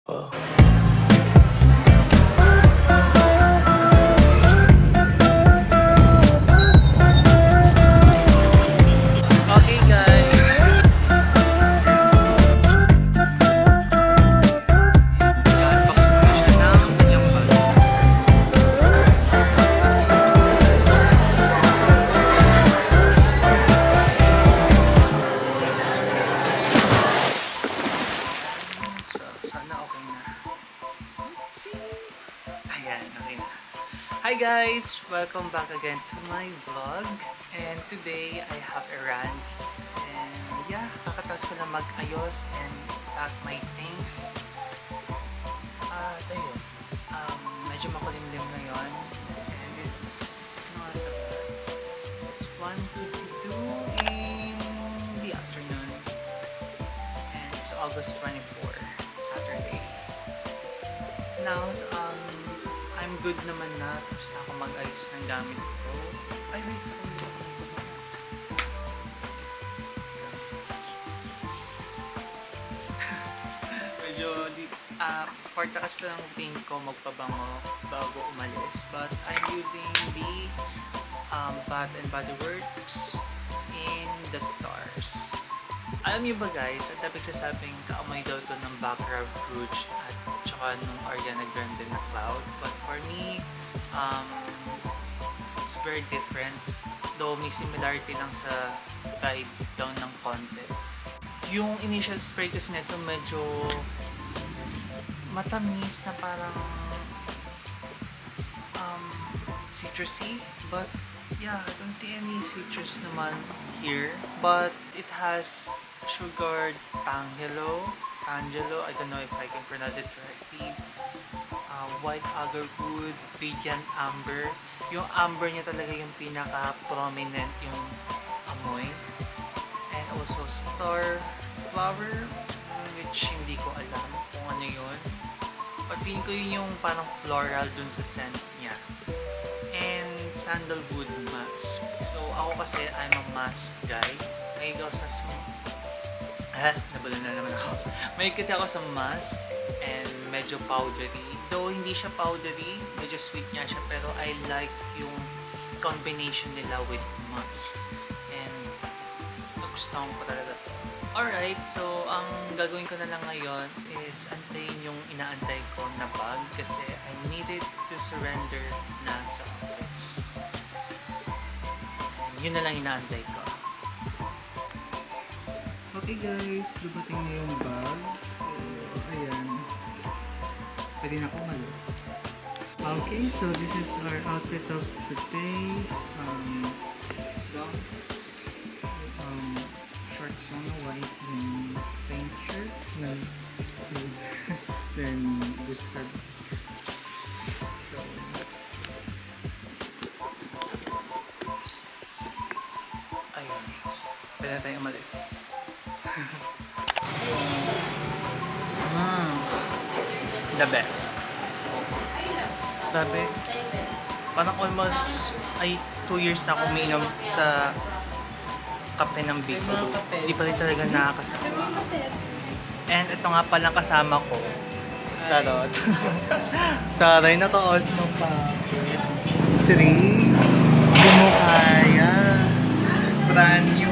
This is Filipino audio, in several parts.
Oh. Okay guys. Yan, pakita siya ng kanyang bag. So, sana okay na. Ayan, okay na. Hi guys! Welcome back again to my vlog. And today, I have errands. And yeah, kakatapos ko na mag-ayos and pack my things. Tayo. Medyo makulimlim ngayon. And it's 1:52 in the afternoon. And it's August 24, Saturday. Now, I'm good naman na. Tapos na ako mag-ayos ng gamit ko. Ay, wait. Medyo, partakas lang ang pink ko magpabango bago umalis. But I'm using the Bath and Body Works in the Stars. Alam niyo ba guys, ang tapos sasabing kaamoy daw to ng Baccarat Rouge at tsaka nung Ariana Grande na Cloud. But for me, it's very different. Though may similarity lang sa guide down ng konti. Yung initial spray kasi nito medyo matamis na parang citrusy. But yeah, I don't see any citrus naman here. But it has sugared tangelo, I don't know if I can pronounce it correctly. White agarwood, radiant amber. Yung amber niya talaga yung pinaka-prominent yung amoy. And also star flower, which hindi ko alam kung ano yun. But feeling ko yun yung parang floral dun sa scent niya. And sandalwood mask. So ako kasi I'm a mask guy. May ako sa nabalo na naman ako. May kasi ako sa mask and medyo powdery. Though hindi siya powdery, medyo sweet niya siya, pero I like yung combination nila with musk. And nagustuhan ko talaga to. Alright, so ang gagawin ko na lang ngayon is antayin yung inaantay ko na bag kasi I needed to surrender na sa office. And yun na lang inaantay ko. Okay guys, dumating na yung bag. So, ayan. Pwede na akong malas. Okay, so this is our outfit of the day. Dunks, shorts on white, then plain shirt, then this is our so ayun. Pwede na tayong umalis. The best. Grabe. Parang almost 2 years na ako umiinom sa kape ng Bicolo. Hindi pa rin talaga nakakasama. And ito nga palang kasama ko. Charot. Taray, naka-osmo pa. 3. Hindi mo kaya. Brand new.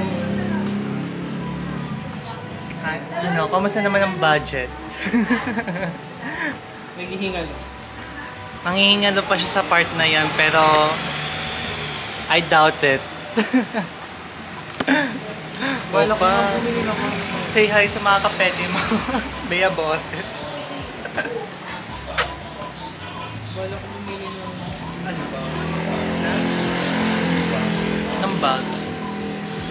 Ano, kamusta naman ang budget? Naghihingalo. Manghihingalo pa siya sa part na yan, pero I doubt it. Wala ko na bumili na ko. Say hi sa mga kapete mo. Bea Botes. Wala ko bumili ng Ano ba? Ng bag.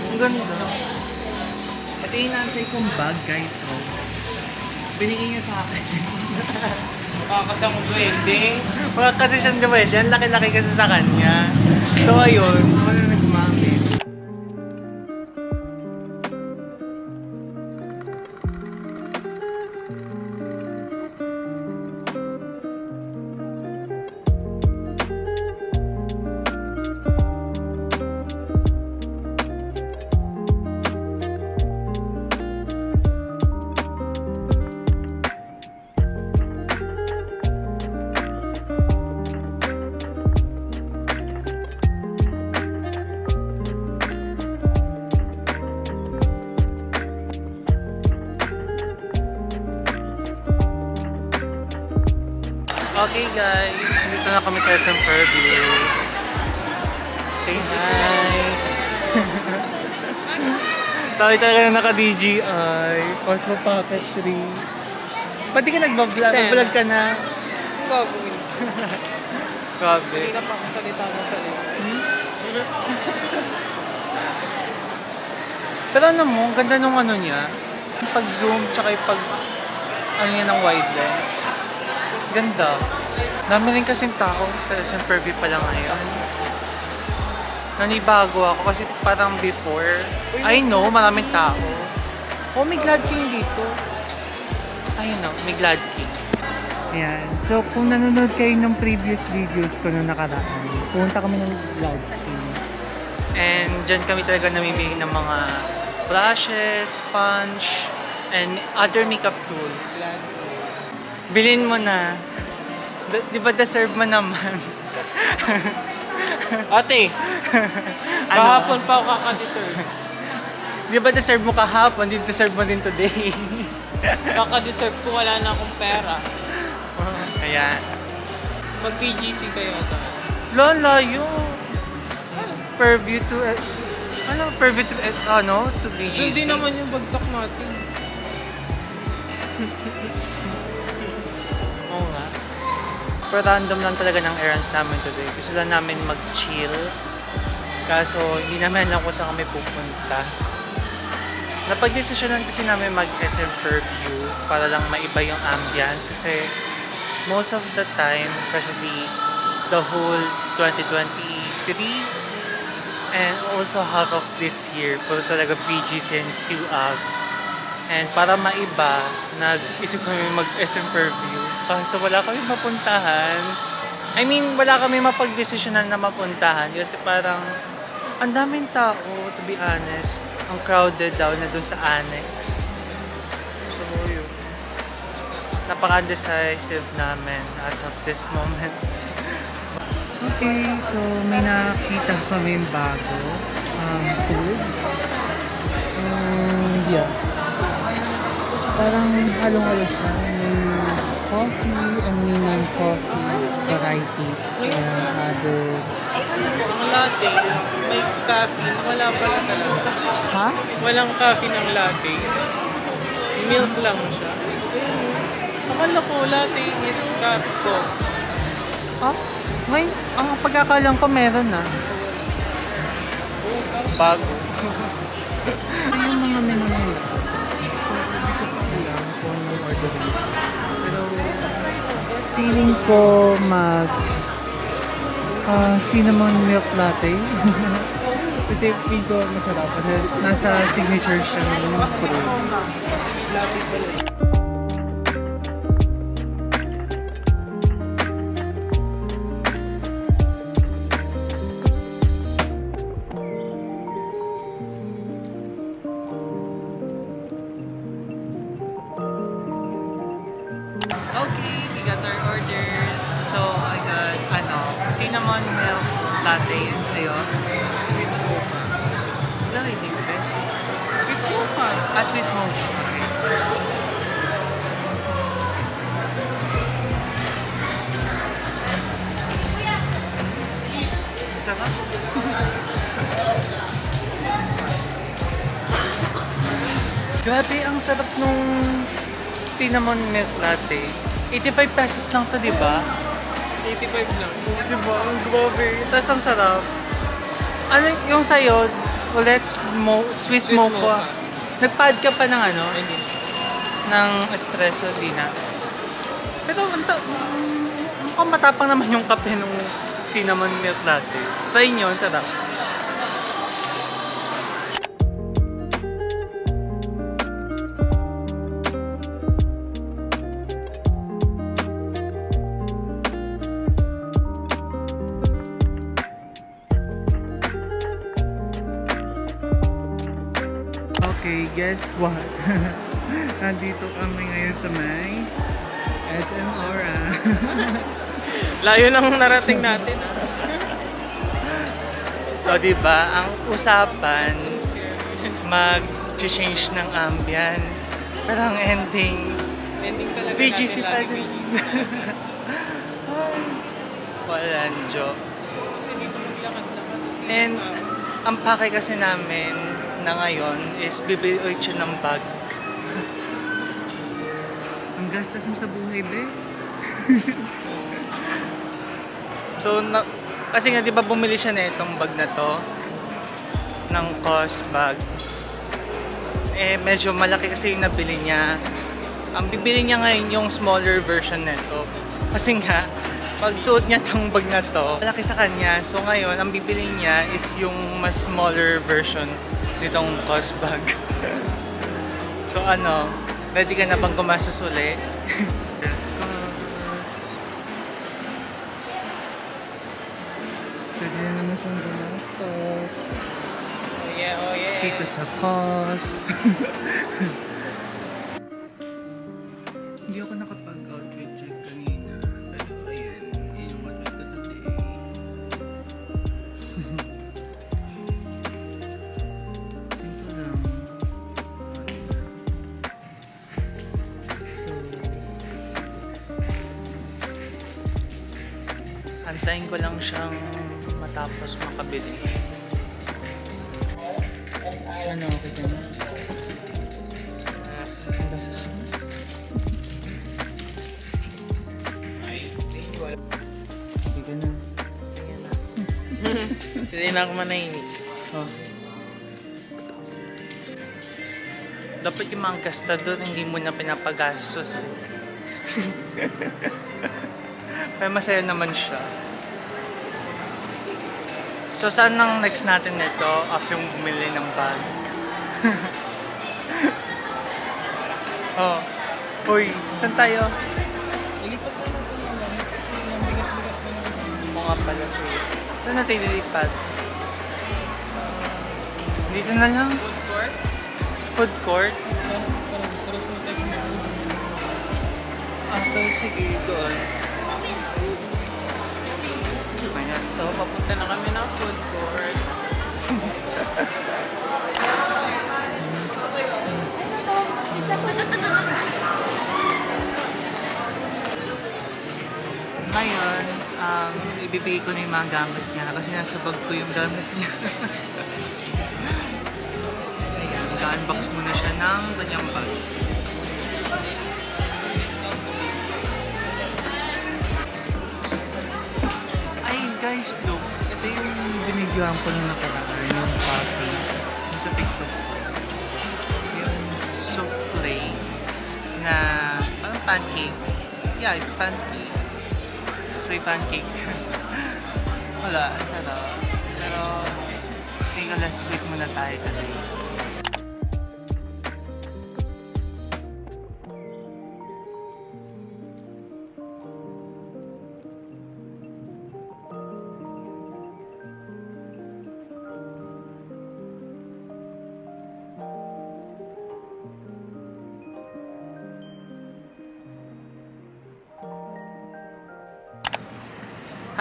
Ang ganda. Ito yung naantay kong bag, guys. Oh. Binigay niya sa akin. makakasya kong duwende. Wala kasi siyang gawin. Yan, laki-laki kasi sa kanya. So, ayun. Ako na nagmamit. Okay guys, dito na kami sa SM Fairview. Say hi! Tayo talaga na naka-DJI. Cosmo Pocket 3. Pati ka nagbablog? Nag-vlog ka na? Ang gagawin. Grabe. Hindi na pa ako salita. Pero ano mo, ang ganda nung ano niya. Yung pag-zoom, tsaka yung ano niya ng wide lens. Ganda. Dami rin kasing tao sa SM Fairview pala ngayon. Nanibago ako kasi parang before, I know, maraming tao. Oh, may Glad King dito. Ayun na, may Glad King. Ayan. So, kung nanonood kayo ng previous videos ko nung nakaraan, pumunta kami ng Glad King. And dyan kami talaga namimili ng mga brushes, sponge, and other makeup tools. Bilhin mo na. Di ba deserve mo naman? Ate, kahapon pa ako kaka-deserve. Di ba deserve mo kahapon? Di deserve mo din today. Kaka-deserve ko, wala na akong pera. Ayan. Mag-PGC kayo ito. Layo. Purview to... Purview to... to BGC. Hindi naman yung bagsak natin. Oo nga. Pero random lang talaga ng errands namin today. Gusto lang namin mag-chill. Kaso hindi namin alam kung saan kami pupunta. Napag-desisyonan kasi namin mag-SM Fairview para lang maiba yung ambience. Kasi most of the time, especially the whole 2023 and also half of this year, puro talaga BGC and QAV. And para maiba, nag-isip kami mag-SM Fairview. Kaso wala kami mapuntahan. I mean, wala kami mapag-desisyonan na mapuntahan kasi parang ang daming tao, to be honest. Ang crowded daw na dun sa annex. So, yun. Napaka-decisive namin as of this moment. Okay, so may nakita kami bago. Food. Yeah. Parang halong-halo siya. May coffee and may non-coffee varieties and other... Ang latte, may caffeine, wala pala talaga. Ha? Walang caffeine ang latte. Milk lang siya. Akala ko latte is coffee. Oh? May, ang pagkakalang ko meron na. Bago. Ito yung mga menu nila. So, hindi ko pa alam kung anong order nila. Pero, feeling ko cinnamon milk latte. Kasi feeling ko masarap. Kasi nasa signature siya ng brew. Okay, we got our orders. So, I got, cinnamon milk latte and sa'yo. Swiss mocha. Wala, hindi ko din. Swiss mocha. Swiss mocha. Sarap. Grabe, ang sarap nung cinnamon milk latte. 85 pesos lang to, di ba? 85 lang. Di ba? Ang grabe. Tapos ang sarap. Ano yung sa'yo, ulit, Swiss mocha. Nagpad ka pa ng Hindi. ng espresso, di na. Pero mukhang matapang naman yung kape ng cinnamon milk latte. Try nyo, ang sarap. Okay, guess what? Nandito kami ngayon sa may SM Aura. Layo lang narating natin. So, diba, ang usapan, mag-change ng ambience. Pero ang ending, Ending talaga BGC natin pa lagi din. Walanjo. Kasi dito maglakad-lakad. And ang pake kasi namin na ngayon is bibili ulit siya ng bag. Ang gastos mo sa buhay, be. So, kasi nga, di ba bumili siya na itong bag na to? Ng COS bag. Eh, medyo malaki kasi yung nabili niya. Ang bibili niya ngayon yung smaller version nito. Kasi nga, pag suot niya itong bag na to, malaki sa kanya. So, ngayon, ang bibili niya is yung mas smaller version nitong COS bag. So, ano, ready ka na bang gumastos uli? Pwede na naman siyang gumastos. Oh yeah. Dito sa COS. Hindi ako nakapag-outfit check kanina. Pero ayan, yun yung outfit ko today. Simple lang. So, Antayin ko lang siyang matapos makabili. ano, okay ka na? Ang gastos mo? Okay ka na? Sige na. Hindi na ako manahimik. Oh. Dapat yung mga gastador, hindi mo na pinapagastos. Pero masaya naman siya. So, saan ang next natin nito after yung bumili ng bag? Oh. Uy, saan tayo? Ilipat na natin yung lang kasi yung bigat-bigat na lang. Oo nga pala siya. Saan natin lilipat? Dito na lang. Food court? Food court? Parang sarap sa tayo na. Okay, sige, doon. Ayan. So, papunta na kami ng food court. Ngayon, ibibigay ko na yung mga gamit niya kasi nasa bag ko yung gamit niya. Ayan, mag-unbox muna siya ng kanyang bag. Ay guys, look. Ito yung binigyan ko nung nakaraan, yung puppies. Yung sa TikTok. Yung souffle na parang pancake. Yeah, it's pancake. Souffle pancake. Wala, ang sarap. Pero, tingnan last week muna tayo today.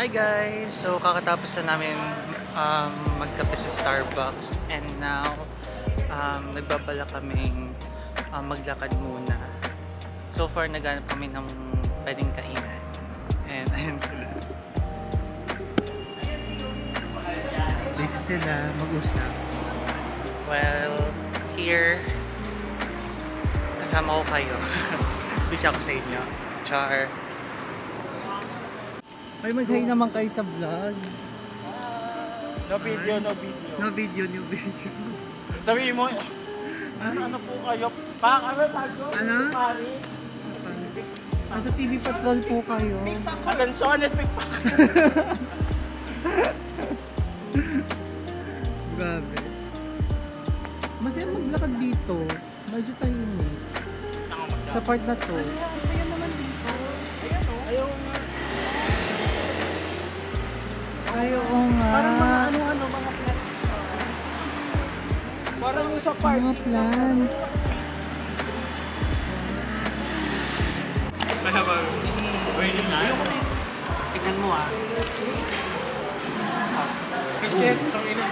Hi guys! So kakatapos na namin magkape sa Starbucks and now nagbabala kaming maglakad muna. So far naghanap kami ng pwedeng kainan and ayun sila. Busy sila mag-usap. Well, here kasama ko kayo. Busy ako sa inyo. Char! Ay, mag-hi naman kayo sa vlog. No video, no video. No video, no video. Sabihin mo, ano po kayo? Ano tago? Ano? Paris? Nasa TV Patrol po kayo. Atenciones, big pack. Grabe. Masaya maglakad dito. Medyo tahimik. Sa part na to. Saya naman dito. Ayan o. Ayaw nga. Ay, oo nga. Parang mga ano-ano, mga plants. Parang yung sa park. Mga plants. Tignan mo ah. Pichet, tangina.